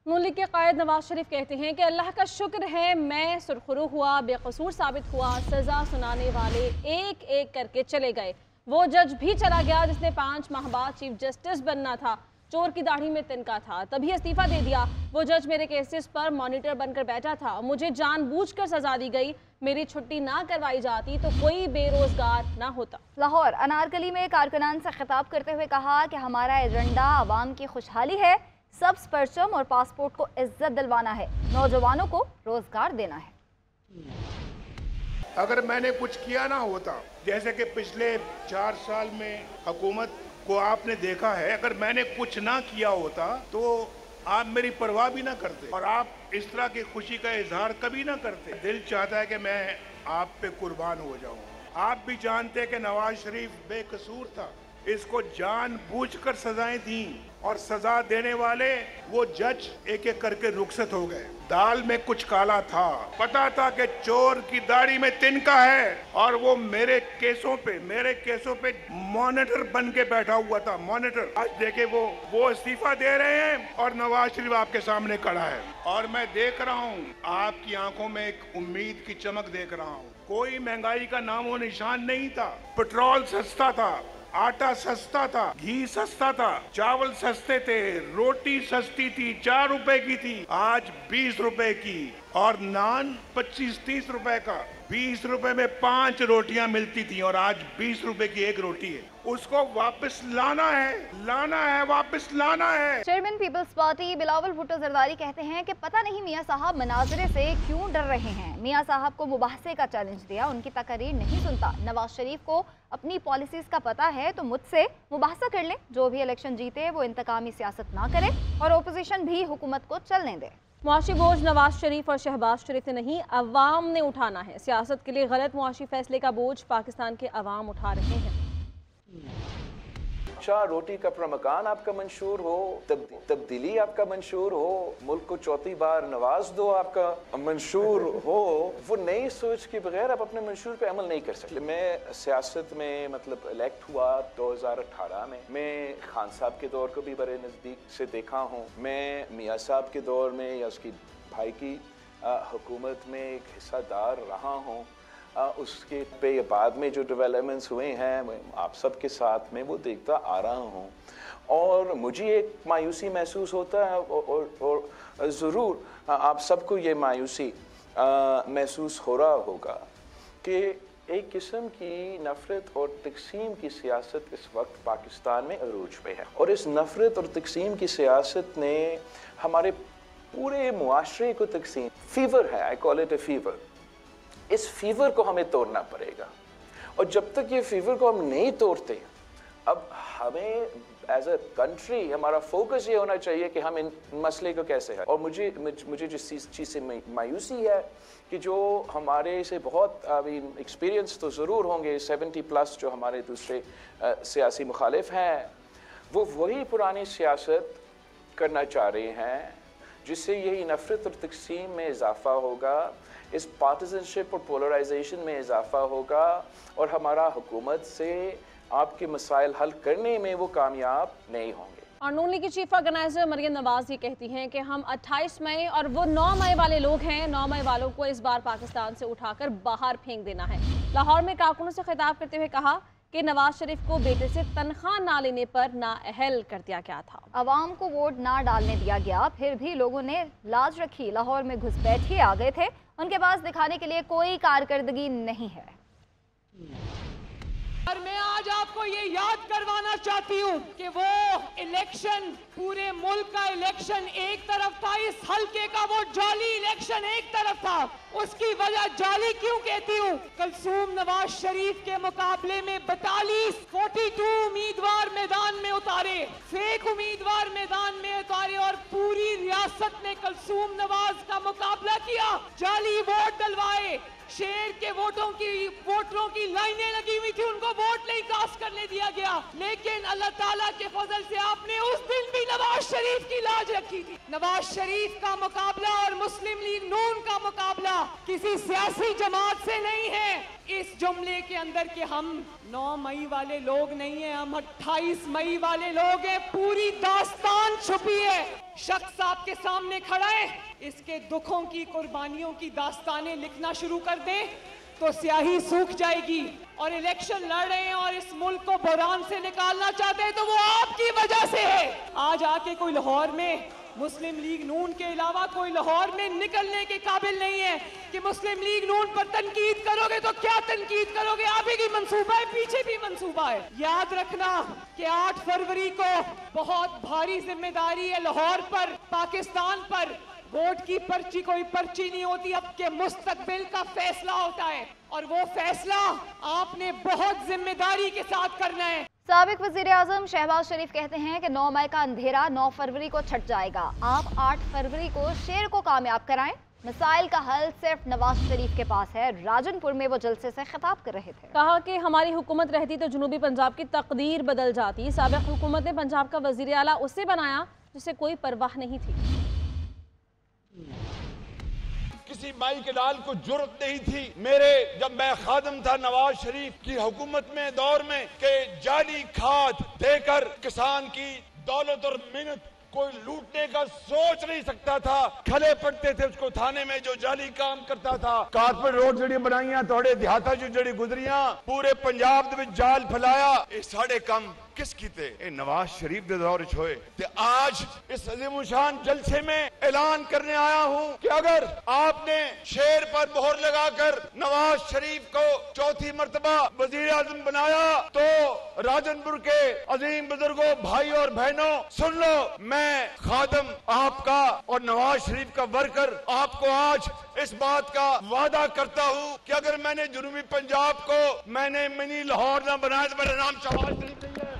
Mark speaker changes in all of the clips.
Speaker 1: नून league के कायद नवाज शरीफ कहते हैं कि अल्लाह का शुक्र है मैं सुरखरू हुआ, बेकसूर साबित हुआ, सज़ा सुनाने वाले एक एक करके चले गए। वो जज भी चला गया जिसने 5 माह बाद चीफ जस्टिस बनना था, चोर की दाढ़ी में तिनका था, तभी इस्तीफा दे दिया। वो जज मेरे केसेस पर मॉनिटर बनकर बैठा था, मुझे जानबूझकर सजा दी गई। मेरी छुट्टी ना करवाई जाती तो कोई बेरोजगार ना होता।
Speaker 2: लाहौर अनारकली में कारकुनान से खिताब करते हुए कहा कि हमारा एजेंडा आवाम की खुशहाली है, सब्ज परचम और पासपोर्ट को इज्जत दिलवाना है, नौजवानों को रोजगार देना है।
Speaker 3: अगर मैंने कुछ किया ना होता, जैसे कि पिछले 4 साल में हुकूमत को आपने देखा है, अगर मैंने कुछ ना किया होता तो आप मेरी परवाह भी ना करते और आप इस तरह की खुशी का इजहार कभी ना करते। दिल चाहता है कि मैं आप पे कुर्बान हो जाऊं। आप भी जानते हैं कि नवाज शरीफ बेकसूर था, इसको जानबूझकर सजाएं दी और सजा देने वाले वो जज एक एक करके रुखसत हो गए। दाल में कुछ काला था, पता था कि चोर की दाढ़ी में तिनका है और वो मेरे केसों पे मॉनिटर बन के बैठा हुआ था। मॉनिटर आज देखे वो इस्तीफा दे रहे हैं और नवाज शरीफ आपके सामने खड़ा है और मैं देख रहा हूँ आपकी आंखों में एक उम्मीद की चमक देख रहा हूँ। कोई महंगाई का नामो निशान नहीं था, पेट्रोल सस्ता था, आटा सस्ता था, घी सस्ता था, चावल सस्ते थे, रोटी सस्ती थी, 4 रुपए की थी, आज 20 रुपए की, और नान 25-30 रुपए का। 20 रुपए में 5 रोटियां मिलती थी और आज 20 रुपए की 1 रोटी है। उसको वापस लाना है, वापस लाना है।
Speaker 2: Chairman Peoples Party Bilawal Bhutto Zardari कहते हैं कि पता नहीं मियां साहब मनाजरे से क्यों डर रहे हैं। मियां साहब को मुबाहसे का चैलेंज दिया, उनकी तकरीर नहीं सुनता। नवाज शरीफ को अपनी पॉलिसीज का पता है तो मुझसे मुबाहसा कर लें, जो भी इलेक्शन जीते वो इंतकामी सियासत ना करे और ओपोजिशन भी हुकूमत को चलने दे।
Speaker 1: मुआशी बोझ नवाज शरीफ और शहबाज शरीफ ने नहीं, अवाम ने उठाना है। सियासत के लिए गलत मुआशी फैसले का बोझ पाकिस्तान के अवाम उठा रहे हैं।
Speaker 4: चार रोटी कपड़ा मकान आपका मंशूर हो, तब्दीली आपका मंशूर हो, मुल्क को चौथी बार नवाज दो आपका मंशूर हो, वो नई सोच के बगैर आप अपने मंशूर पे अमल नहीं कर सकते। मैं सियासत में मतलब इलेक्ट हुआ 2018 में। मैं खान साहब के दौर को भी बड़े नज़दीक से देखा हूँ। मैं मियाँ साहब के दौर में या उसकी भाई की हुकूमत में एक हिस्सादार रहा हूँ। उसके पे बाद में जो डेवलपमेंट्स हुए हैं आप सबके साथ में वो देखता आ रहा हूँ और मुझे एक मायूसी महसूस होता है और ज़रूर आप सबको ये मायूसी महसूस हो रहा होगा कि एक किस्म की नफ़रत और तकसीम की सियासत इस वक्त पाकिस्तान में अरूज पे है और इस नफ़रत और तकसीम की सियासत ने हमारे पूरे मुआशरे को तकसीम फीवर है, I call it A fever. इस फीवर को हमें तोड़ना पड़ेगा और जब तक ये फीवर को हम नहीं तोड़ते, अब हमें एज अ कंट्री हमारा फोकस ये होना चाहिए कि हम इन मसले को कैसे है। और मुझे जिस चीज़ से मायूसी है कि जो हमारे से बहुत अभी एक्सपीरियंस तो ज़रूर होंगे 70+ जो हमारे दूसरे सियासी मुखालिफ हैं, वो वही पुरानी सियासत करना चाह रहे हैं जिससे यही नफ़रत और तकसीम में इजाफा होगा, इस पार्टिजनशिप और पोलराइजेशन में इजाफा होगा और हमारा हुकूमत से आपके मसाइल हल करने में वो कामयाब नहीं होंगे।
Speaker 1: और नून लीग की चीफ ऑर्गेनाइजर मरियम नवाज ये कहती हैं कि हम 28 मई और वो 9 मई वाले लोग हैं, 9 मई वालों को इस बार पाकिस्तान से उठाकर बाहर फेंक देना है। लाहौर में कारकुनों से खिताब करते हुए कहा कि नवाज शरीफ को बेटे से तनख्वाह ना लेने पर नाअहल कर दिया गया था।
Speaker 2: अवाम को वोट ना डालने दिया गया, फिर भी लोगों ने लाज रखी। लाहौर में घुसपैठिए आ गए थे, उनके पास दिखाने के लिए कोई कारकर्दगी नहीं है।
Speaker 5: और मैं आज आपको ये याद करवाना चाहती हूँ कि वो इलेक्शन, पूरे मुल्क का इलेक्शन एक तरफ था, इस हल्के का वो जाली इलेक्शन एक तरफ था। उसकी वजह जाली क्यों कहती हूँ? कलसूम नवाज शरीफ के मुकाबले में 42 उम्मीदवार मैदान में उतारे, फेक उम्मीदवार मैदान में उतारे और पूरी रियासत ने कलसूम नवाज का मुकाबला किया, जाली वोट डलवाए, शेर के वोटरों की लाइनें लगी हुई थी, उनको वोट नहीं कास्ट करने दिया गया। लेकिन अल्लाह ताला के फजल से आपने उस दिन भी नवाज शरीफ की लाज रखी थी। नवाज शरीफ का मुकाबला और मुस्लिम लीग नून का मुकाबला किसी सियासी जमात से नहीं है। इस जुमले के अंदर के हम 9 मई वाले लोग नहीं है, हम 28 मई वाले लोग हैं। पूरी दास्तान छुपी है। शख्स आपके सामने खड़ा है, इसके दुखों की, कुर्बानियों की दास्तानें लिखना शुरू कर दें तो स्याही सूख जाएगी। और इलेक्शन लड़ रहे हैं और इस मुल्क को बहरान से निकालना चाहते हैं तो वो आपकी वजह से है। आज आके कोई लाहौर में मुस्लिम लीग नून के अलावा कोई लाहौर में निकलने के काबिल नहीं है कि मुस्लिम लीग नून पर तनकीद करोगे तो क्या तनकीद करोगे, आगे की मंसूबा है, पीछे भी मंसूबा है। याद रखना कि 8 फरवरी को बहुत भारी जिम्मेदारी है लाहौर पर, पाकिस्तान पर। वोट की पर्ची कोई पर्ची नहीं होती, अब के मुस्तकबिल का फैसला होता है और वो फैसला आपने बहुत जिम्मेदारी के साथ करना है।
Speaker 2: साबिक वज़ीर आज़म शहबाज शरीफ कहते हैं कि 9 मई का अंधेरा 9 फरवरी को छट जाएगा। आप 8 फरवरी को शेर को कामयाब कराएं। मसाइल का हल सिर्फ नवाज शरीफ के पास है। राजनपुर में वो जलसे से खिताब कर रहे थे।
Speaker 1: कहा कि हमारी हुकूमत रहती तो जनूबी पंजाब की तकदीर बदल जाती। साबिक हुकूमत ने पंजाब का वज़ीर आला उसे बनाया जिसे कोई परवाह नहीं थी।
Speaker 6: किसी माई के लाल को जुर्रत नहीं थी जब मैं खादम था नवाज शरीफ की हुकूमत में दौर में कि जाली खाद देकर किसान की दौलत और मेहनत कोई लूटने का सोच नहीं सकता था। खले पड़ते थे उसको थाने में जो जाली काम करता था। कारपेट रोड जड़ी बनाइया थोड़े देहाता जो जड़ी गुजरिया पूरे पंजाब में जाल फैलाया। ये साढ़े काम किस कीते ए नवाज शरीफ दे दौर च होए ते आज इस अज़ीमुशान जलसे में ऐलान करने आया हूं कि अगर आपने शेर पर मोहर लगाकर नवाज शरीफ को चौथी मर्तबा वजीर आज़म बनाया तो राजनपुर के अजीम बुजुर्गों, भाइयों और बहनों सुन लो, मैं खादम आपका और नवाज शरीफ का वर्कर आपको आज इस बात का वादा करता हूं कि अगर मैंने जनूबी पंजाब को मैंने मिनी लाहौर ना बनाया तो मेरा नाम शहबाज शरीफ नहीं है।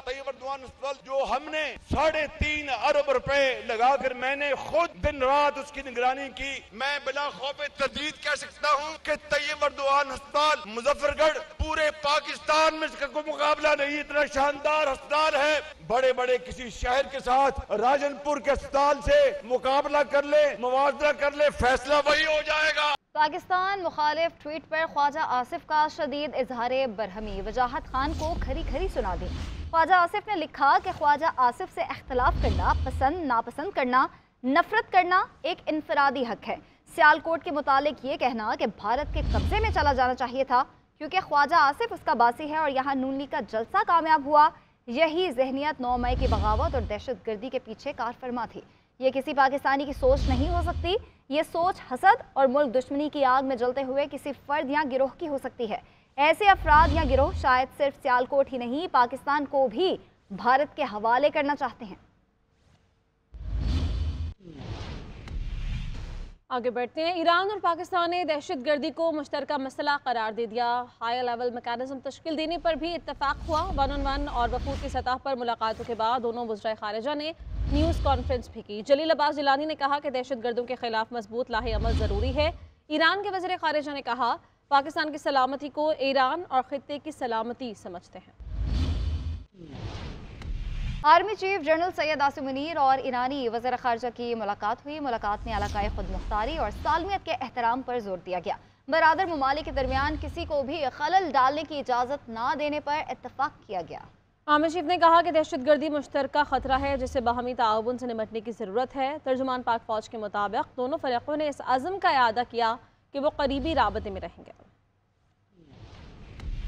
Speaker 6: तैयब अर्दवान अस्पताल जो हमने 3.5 अरब रुपए लगाकर मैंने खुद दिन रात उसकी निगरानी की, मैं बिला खौफ तजदीद कह सकता हूं कि तैयब अर्दवान अस्पताल मुजफ्फरगढ़ पूरे पाकिस्तान में इसका कोई मुकाबला नहीं। इतना शानदार अस्पताल है, बड़े बड़े किसी शहर के साथ राजनपुर के अस्पताल से मुकाबला कर ले, मुआवजा कर ले, फैसला वही हो जाएगा।
Speaker 2: पाकिस्तान मुखालिफ ट्वीट पर ख्वाजा आसिफ का शदीद इजहार बरहमी। वजाहत खान को खरी खरी सुना दी। ख्वाजा आसिफ ने लिखा कि ख्वाजा आसिफ से इख्तलाफ करना, पसंद नापसंद करना, नफरत करना एक इनफरादी हक है। सियालकोट के मुतालिक ये कहना कि भारत के कब्जे में चला जाना चाहिए था क्योंकि ख्वाजा आसिफ उसका बासी है और यहाँ नून लीग का जलसा कामयाब हुआ। यही जहनियत 9 मई की बगावत और दहशत गर्दी के पीछे कार फरमा थी। ये किसी पाकिस्तानी की सोच नहीं हो सकती। ये सोच हसद और मुल्क दुश्मनी की आग में जलते हुए किसी फर्द या गिरोह की हो सकती है। ऐसे अफराद या गिरोह शायद सिर्फ सियालकोट ही नहीं, पाकिस्तान को भी भारत के हवाले करना चाहते हैं।
Speaker 1: आगे बढ़ते हैं। ईरान और पाकिस्तान ने दहशत गर्दी को मुश्तरका मसला करार दे दिया। हाई लेवल मैकेनिज्म तश्कील देने पर भी इत्तफाक हुआ। 1-on-1 और वफूद की सतह पर मुलाकातों के बाद दोनों वज़राए खारिजा ने न्यूज़ कॉन्फ्रेंस भी की। जलील अब्बास जिलानी ने कहा कि दहशत गर्दों के खिलाफ मजबूत लाहे अमल ज़रूरी है। ईरान के वज़ीर खारिजा ने कहा पाकिस्तान की सलामती को ईरान और खित्ते की सलामती समझते हैं।
Speaker 2: Army chief general Syed Asim Munir और ईरानी वज़ीर ख़ारिजा की मुलाकात हुई। मुलाकात में इलाक़ाई खुद मुख्तारी और सालमियत के एहतराम पर जोर दिया गया। बरादर ममालिक के दरमियान किसी को भी खलल डालने की इजाज़त ना देने पर इत्तफाक किया गया।
Speaker 1: आर्मी चीफ ने कहा कि दहशत गर्दी मुश्तरका खतरा है जिससे बाहमी ताउन से निपटने की ज़रूरत है। तर्जुमान पाक फ़ौज के मुताबिक दोनों फ़रीक़ों ने इस अज़म का इआदा किया कि वो करीबी राबते में रहेंगे।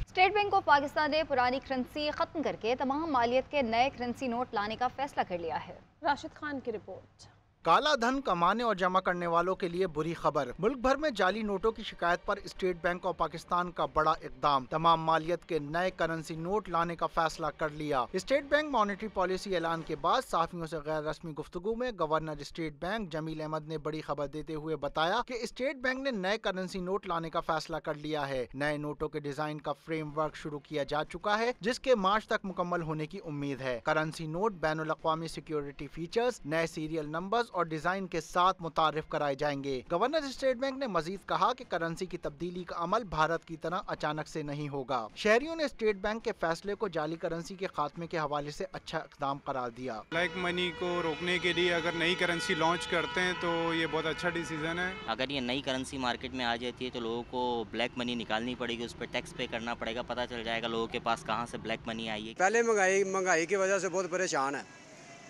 Speaker 2: स्टेट बैंक ऑफ पाकिस्तान ने पुरानी करेंसी ख़त्म करके तमाम मालियत के नए करेंसी नोट लाने का फैसला कर लिया है।
Speaker 1: राशिद खान की रिपोर्ट।
Speaker 7: काला धन कमाने और जमा करने वालों के लिए बुरी खबर। मुल्क भर में जाली नोटों की शिकायत पर स्टेट बैंक ऑफ पाकिस्तान का बड़ा इकदाम। तमाम मालियत के नए करेंसी नोट लाने का फैसला कर लिया। स्टेट बैंक मॉनेटरी पॉलिसी ऐलान के बाद साफियों से गैर रस्मी गुफ्तगू में governor State Bank Jameel Ahmed ने बड़ी खबर देते हुए बताया कि स्टेट बैंक ने नए करेंसी नोट लाने का फैसला कर लिया है। नए नोटों के डिजाइन का फ्रेमवर्क शुरू किया जा चुका है जिसके मार्च तक मुकम्मल होने की उम्मीद है। करेंसी नोट बैनुल अक़वामी सिक्योरिटी फीचर्स, नए सीरियल नंबर्स और डिजाइन के साथ मुतारिफ कराए जाएंगे। गवर्नर स्टेट बैंक ने मजीद कहा कि करेंसी की तब्दीली का अमल भारत की तरह अचानक से नहीं होगा। शहरियों ने स्टेट बैंक के फैसले को जाली करेंसी के खात्मे के हवाले से अच्छा इक़दाम करार दिया।
Speaker 8: ब्लैक मनी को रोकने के लिए अगर नई करेंसी लॉन्च करते हैं तो ये बहुत अच्छा डिसीजन है।
Speaker 9: अगर ये नई करेंसी मार्केट में आ जाती है तो लोगों को ब्लैक मनी निकालनी पड़ेगी, उस पर टैक्स पे करना पड़ेगा, पता चल जाएगा लोगों के पास कहाँ से ब्लैक मनी आई है।
Speaker 10: पहले महंगाई की वजह से बहुत परेशान है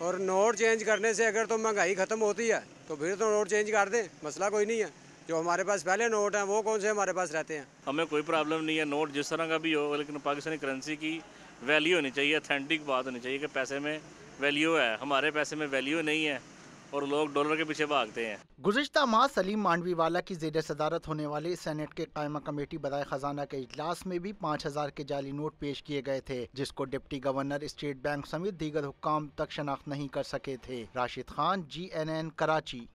Speaker 10: और नोट चेंज करने से अगर तो महंगाई ख़त्म होती है तो फिर तो नोट चेंज कर दें, मसला कोई नहीं है। जो हमारे पास पहले नोट हैं वो कौन से हमारे पास रहते हैं।
Speaker 11: हमें कोई प्रॉब्लम नहीं है, नोट जिस तरह का भी हो, लेकिन पाकिस्तानी करेंसी की वैल्यू होनी चाहिए, ऑथेंटिक बात होनी चाहिए कि पैसे में वैल्यू है। हमारे पैसे में वैल्यू नहीं है और लोग डॉलर के पीछे भागते हैं।
Speaker 7: गुज़िश्ता माह सलीम मांडवीवाला की ज़ेर सदारत होने वाले सेनेट के कायमा कमेटी बदाए खजाना के इजलास में भी 5000 के जाली नोट पेश किए गए थे, जिसको डिप्टी गवर्नर, स्टेट बैंक समेत दीगर हुक्काम तक शनाख्त नहीं कर सके थे। राशिद खान, GNN, कराची।